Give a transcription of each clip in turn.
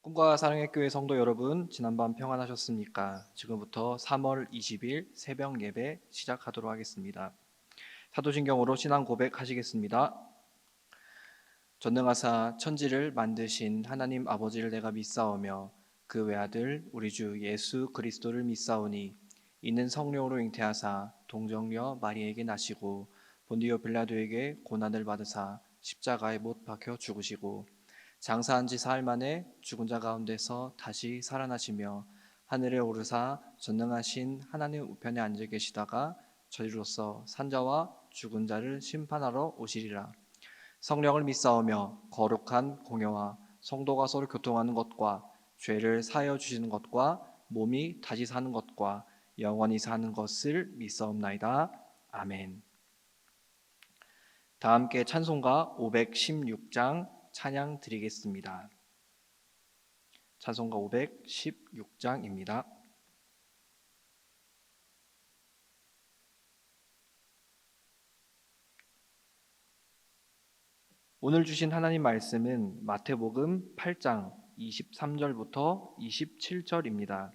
꿈과 사랑의 교회 성도 여러분, 지난밤 평안하셨습니까? 지금부터 3월 20일 새벽 예배 시작하도록 하겠습니다. 사도신경으로 신앙 고백하시겠습니다. 전능하사 천지를 만드신 하나님 아버지를 내가 믿사오며 그 외아들 우리 주 예수 그리스도를 믿사오니 이는 성령으로 잉태하사 동정녀 마리에게 나시고 본디오 빌라도에게 고난을 받으사 십자가에 못 박혀 죽으시고 장사한 지 사흘 만에 죽은 자 가운데서 다시 살아나시며 하늘에 오르사 전능하신 하나님 우편에 앉아 계시다가 저리로서 산자와 죽은 자를 심판하러 오시리라. 성령을 믿사오며 거룩한 공예와 성도가 서로 교통하는 것과 죄를 사하여 주시는 것과 몸이 다시 사는 것과 영원히 사는 것을 믿사옵나이다. 아멘. 다 함께 찬송가 516장 찬양 드리겠습니다. 찬송가 516장입니다. 오늘 주신 하나님 말씀은 마태복음 8장 23절부터 27절입니다.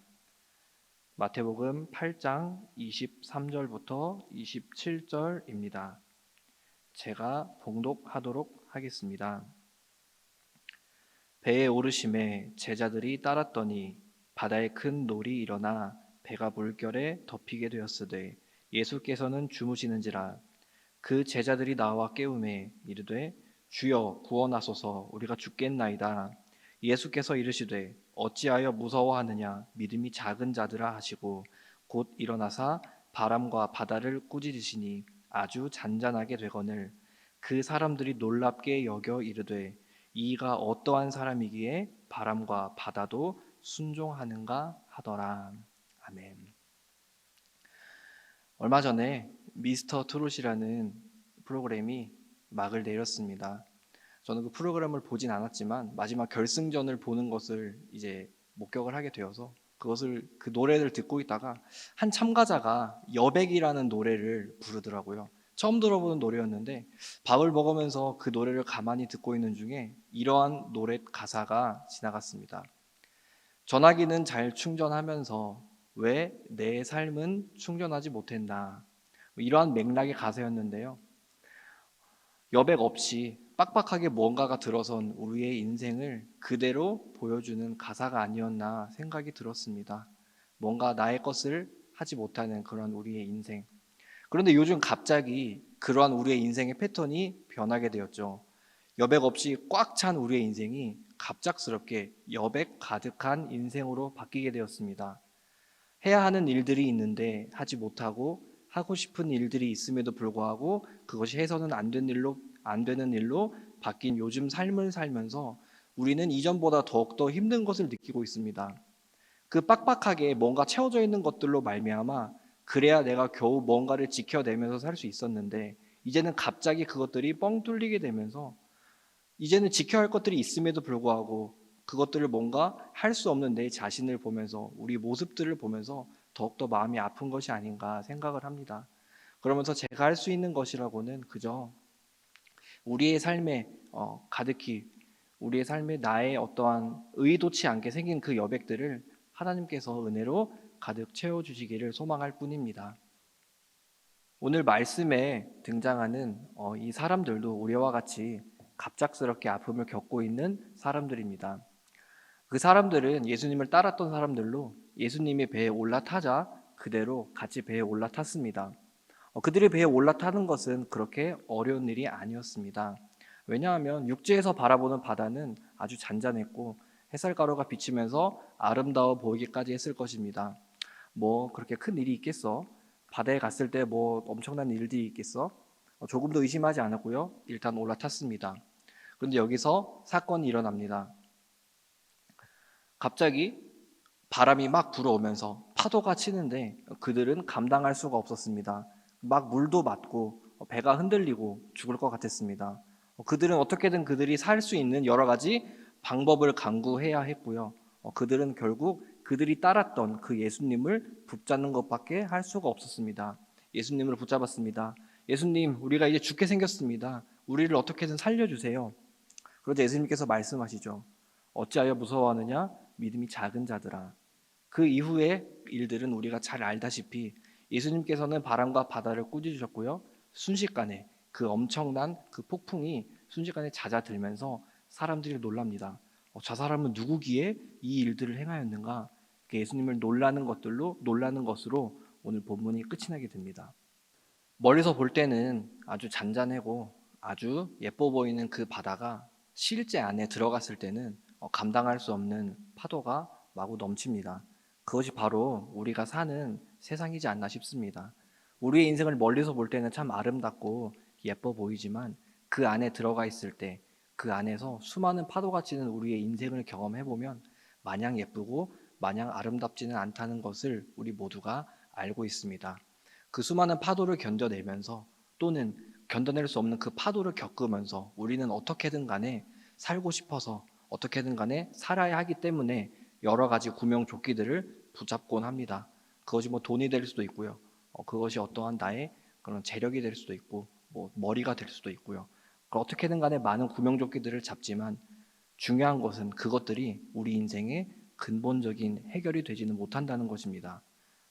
마태복음 8장 23절부터 27절입니다. 제가 봉독하도록 하겠습니다. 배에 오르심에 제자들이 따랐더니 바다에 큰 놀이 일어나 배가 물결에 덮이게 되었으되 예수께서는 주무시는지라. 그 제자들이 나와 깨우매 이르되 주여 구원하소서, 우리가 죽겠나이다. 예수께서 이르시되 어찌하여 무서워하느냐, 믿음이 작은 자들아 하시고 곧 일어나사 바람과 바다를 꾸짖으시니 아주 잔잔하게 되거늘 그 사람들이 놀랍게 여겨 이르되 이가 어떠한 사람이기에 바람과 바다도 순종하는가 하더라. 아멘. 얼마 전에 미스터 트롯이라는 프로그램이 막을 내렸습니다. 저는 그 프로그램을 보진 않았지만 마지막 결승전을 보는 것을 이제 목격을 하게 되어서 그 노래를 듣고 있다가 한 참가자가 여백이라는 노래를 부르더라고요. 처음 들어보는 노래였는데 밥을 먹으면서 그 노래를 가만히 듣고 있는 중에 이러한 노래 가사가 지나갔습니다. 전화기는 잘 충전하면서 왜 내 삶은 충전하지 못했나, 이러한 맥락의 가사였는데요. 여백 없이 빡빡하게 뭔가가 들어선 우리의 인생을 그대로 보여주는 가사가 아니었나 생각이 들었습니다. 뭔가 나의 것을 하지 못하는 그런 우리의 인생. 그런데 요즘 갑자기 그러한 우리의 인생의 패턴이 변하게 되었죠. 여백 없이 꽉 찬 우리의 인생이 갑작스럽게 여백 가득한 인생으로 바뀌게 되었습니다. 해야 하는 일들이 있는데 하지 못하고 하고 싶은 일들이 있음에도 불구하고 그것이 해서는 안 되는 일로 바뀐 요즘 삶을 살면서 우리는 이전보다 더욱더 힘든 것을 느끼고 있습니다. 그 빡빡하게 뭔가 채워져 있는 것들로 말미암아 그래야 내가 겨우 뭔가를 지켜내면서 살 수 있었는데 이제는 갑자기 그것들이 뻥 뚫리게 되면서 이제는 지켜야 할 것들이 있음에도 불구하고 그것들을 뭔가 할 수 없는 내 자신을 보면서 우리 모습들을 보면서 더욱더 마음이 아픈 것이 아닌가 생각을 합니다. 그러면서 제가 할 수 있는 것이라고는 그저 우리의 삶에 가득히 우리의 삶에 나의 어떠한 의도치 않게 생긴 그 여백들을 하나님께서 은혜로 가득 채워주시기를 소망할 뿐입니다. 오늘 말씀에 등장하는 이 사람들도 우리와 같이 갑작스럽게 아픔을 겪고 있는 사람들입니다. 그 사람들은 예수님을 따랐던 사람들로 예수님이 배에 올라타자 그대로 같이 배에 올라탔습니다. 그들이 배에 올라타는 것은 그렇게 어려운 일이 아니었습니다. 왜냐하면 육지에서 바라보는 바다는 아주 잔잔했고 햇살가루가 비치면서 아름다워 보이기까지 했을 것입니다. 뭐 그렇게 큰 일이 있겠어? 바다에 갔을 때 뭐 엄청난 일들이 있겠어? 조금도 의심하지 않았고요. 일단 올라탔습니다. 그런데 여기서 사건이 일어납니다. 갑자기 바람이 막 불어오면서 파도가 치는데 그들은 감당할 수가 없었습니다. 막 물도 맞고 배가 흔들리고 죽을 것 같았습니다. 그들은 어떻게든 그들이 살 수 있는 여러 가지 방법을 강구해야 했고요. 그들은 결국 그들이 따랐던 그 예수님을 붙잡는 것밖에 할 수가 없었습니다. 예수님을 붙잡았습니다. 예수님, 우리가 이제 죽게 생겼습니다. 우리를 어떻게든 살려주세요. 그러자 예수님께서 말씀하시죠. 어찌하여 무서워하느냐? 믿음이 작은 자들아. 그 이후의 일들은 우리가 잘 알다시피 예수님께서는 바람과 바다를 꾸짖으셨고요. 순식간에 그 엄청난 그 폭풍이 순식간에 잦아들면서 사람들이 놀랍니다. 저 사람은 누구기에 이 일들을 행하였는가? 예수님을 놀라는 것으로 오늘 본문이 끝이 나게 됩니다. 멀리서 볼 때는 아주 잔잔하고 아주 예뻐 보이는 그 바다가 실제 안에 들어갔을 때는 감당할 수 없는 파도가 마구 넘칩니다. 그것이 바로 우리가 사는 세상이지 않나 싶습니다. 우리의 인생을 멀리서 볼 때는 참 아름답고 예뻐 보이지만 그 안에 들어가 있을 때 그 안에서 수많은 파도가 치는 우리의 인생을 경험해 보면 마냥 예쁘고 마냥 아름답지는 않다는 것을 우리 모두가 알고 있습니다. 그 수많은 파도를 견뎌내면서 또는 견뎌낼 수 없는 그 파도를 겪으면서 우리는 어떻게든 간에 살고 싶어서 어떻게든 간에 살아야 하기 때문에 여러 가지 구명조끼들을 붙잡곤 합니다. 그것이 돈이 될 수도 있고요. 그것이 어떠한 나의 그런 재력이 될 수도 있고 머리가 될 수도 있고요. 어떻게든 간에 많은 구명조끼들을 잡지만 중요한 것은 그것들이 우리 인생의 근본적인 해결이 되지는 못한다는 것입니다.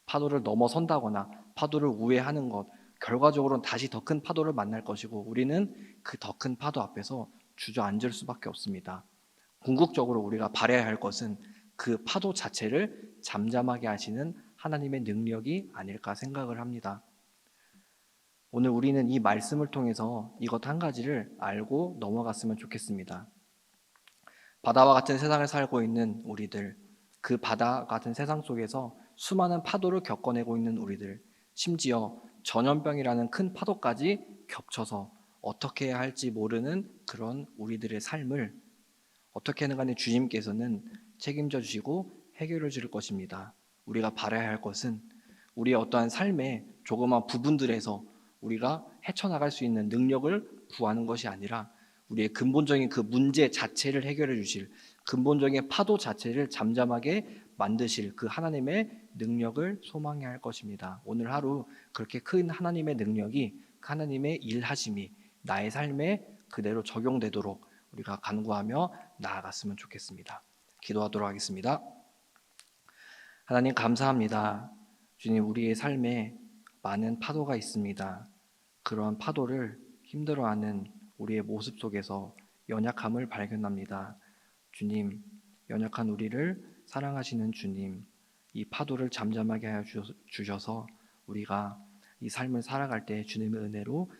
파도를 넘어선다거나 파도를 우회하는 것, 결과적으로는 다시 더 큰 파도를 만날 것이고 우리는 그 더 큰 파도 앞에서 주저앉을 수밖에 없습니다. 궁극적으로 우리가 바라야 할 것은 그 파도 자체를 잠잠하게 하시는 하나님의 능력이 아닐까 생각을 합니다. 오늘 우리는 이 말씀을 통해서 이것 한 가지를 알고 넘어갔으면 좋겠습니다. 바다와 같은 세상을 살고 있는 우리들, 그 바다 같은 세상 속에서 수많은 파도를 겪어내고 있는 우리들, 심지어 전염병이라는 큰 파도까지 겹쳐서 어떻게 해야 할지 모르는 그런 우리들의 삶을 어떻게든 간에 주님께서는 책임져 주시고 해결해 줄 것입니다. 우리가 바라야 할 것은 우리의 어떠한 삶의 조그마한 부분들에서 우리가 헤쳐나갈 수 있는 능력을 구하는 것이 아니라 우리의 근본적인 그 문제 자체를 해결해 주실, 근본적인 파도 자체를 잠잠하게 만드실 그 하나님의 능력을 소망해야 할 것입니다. 오늘 하루 그렇게 큰 하나님의 능력이, 하나님의 일하심이 나의 삶에 그대로 적용되도록 우리가 간구하며 나아갔으면 좋겠습니다. 기도하도록 하겠습니다. 하나님 감사합니다. 주님, 우리의 삶에 많은 파도가 있습니다. 그런 파도를 힘들어하는 우리의 모습 속에서 연약함을 발견합니다. 주님, 연약한 우리를 사랑하시는 주님, 이 파도를 잠잠하게 하여 주셔서 우리가 이 삶을 살아갈 때 주님의 은혜로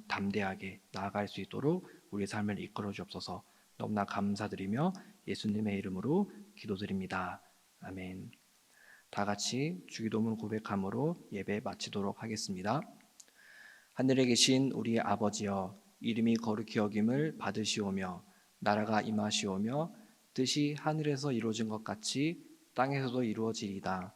담대하게 나아갈 수 있도록 우리의 삶을 이끌어 주옵소서. 너무나 감사드리며 예수님의 이름으로 기도드립니다. 아멘. 다 같이 주기도문 고백함으로 예배 마치도록 하겠습니다. 하늘에 계신 우리의 아버지여, 이름이 거룩히 여김을 받으시오며 나라가 임하시오며 뜻이 하늘에서 이루어진 것 같이 땅에서도 이루어지리이다.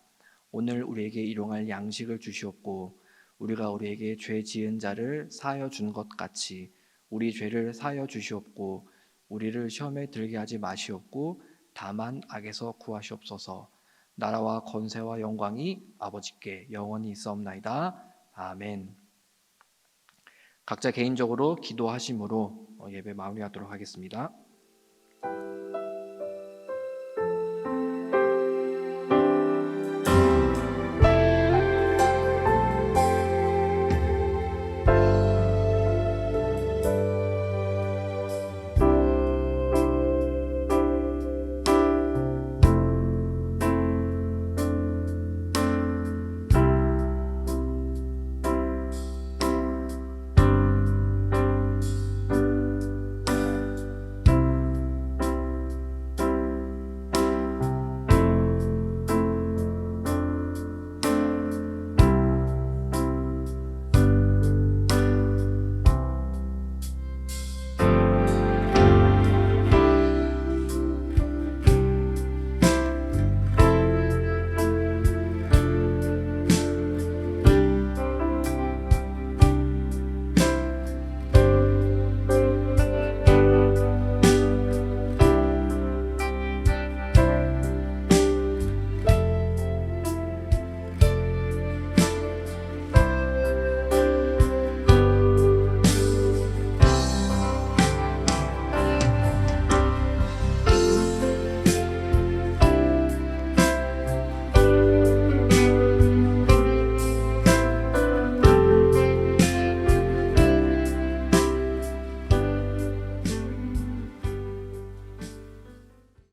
오늘 우리에게 일용할 양식을 주시옵고 우리가 우리에게 죄 지은 자를 사하여 준 것 같이 우리 죄를 사하여 주시옵고 우리를 시험에 들게 하지 마시옵고 다만 악에서 구하시옵소서. 나라와 권세와 영광이 아버지께 영원히 있사옵나이다. 아멘. 각자 개인적으로 기도하심으로 예배 마무리하도록 하겠습니다.